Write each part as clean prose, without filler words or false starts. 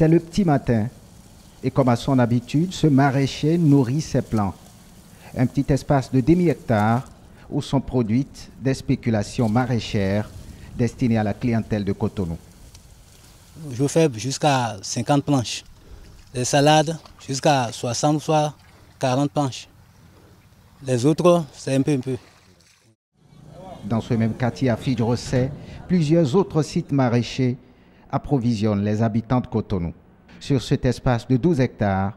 C'est le petit matin et comme à son habitude, ce maraîcher nourrit ses plants. Un petit espace de demi-hectare où sont produites des spéculations maraîchères destinées à la clientèle de Cotonou. Je fais jusqu'à 50 planches. Les salades jusqu'à 60 soit 40 planches. Les autres, c'est un peu. Dans ce même quartier à Fidjrosset, plusieurs autres sites maraîchers approvisionnent les habitants de Cotonou. Sur cet espace de 12 hectares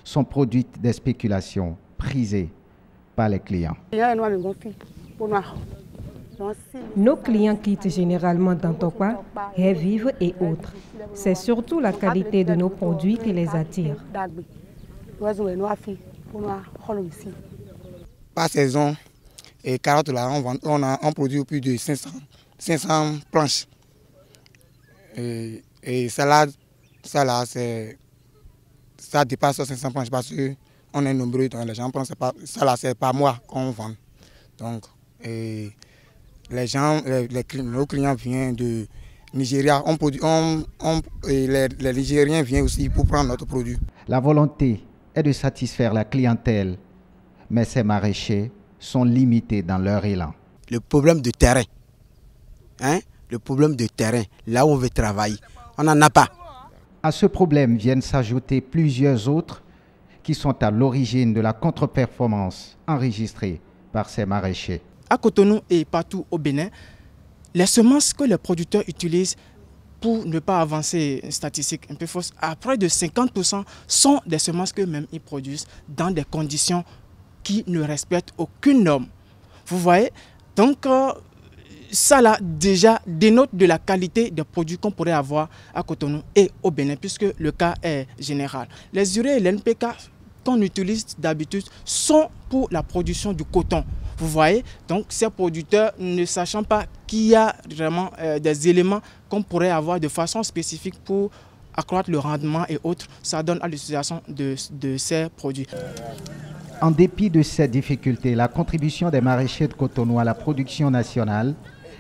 sont produites des spéculations prisées par les clients. Nos clients quittent généralement Dantokwa, Vive et autres. C'est surtout la qualité de nos produits qui les attire. Par saison, et carottes là, on produit plus de 500 planches. Et salade, ça dépasse 500 planches parce qu'on est nombreux, donc les gens pensent que ça là, c'est pas moi qu'on vend. Donc, nos clients viennent de Nigeria, les Nigériens viennent aussi pour prendre notre produit. La volonté est de satisfaire la clientèle, mais ces maraîchers sont limités dans leur élan. Le problème de terrain, le problème de terrain, là où on veut travailler, on n'en a pas. À ce problème viennent s'ajouter plusieurs autres qui sont à l'origine de la contre-performance enregistrée par ces maraîchers. À Cotonou et partout au Bénin, les semences que les producteurs utilisent pour ne pas avancer une statistique un peu fausse, à près de 50% sont des semences qu'eux-mêmes ils produisent dans des conditions qui ne respectent aucune norme. Vous voyez, donc ça là déjà dénote de la qualité des produits qu'on pourrait avoir à Cotonou et au Bénin, puisque le cas est général. Les urées et l'NPK qu'on utilise d'habitude sont pour la production du coton. Vous voyez, donc ces producteurs, ne sachant pas qu'il y a vraiment des éléments qu'on pourrait avoir de façon spécifique pour accroître le rendement et autres, ça donne à l'utilisation de ces produits. En dépit de ces difficultés, la contribution des maraîchers de Cotonou à la production nationale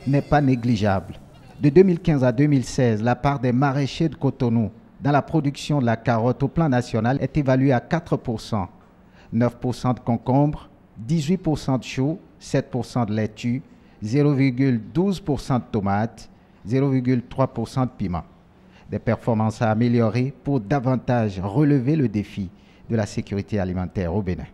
n'est pas négligeable. De 2015 à 2016, la part des maraîchers de Cotonou dans la production de la carotte au plan national est évaluée à 4%, 9% de concombres, 18% de choux, 7% de laitue, 0,12% de tomates, 0,3% de piment. Des performances à améliorer pour davantage relever le défi de la sécurité alimentaire au Bénin.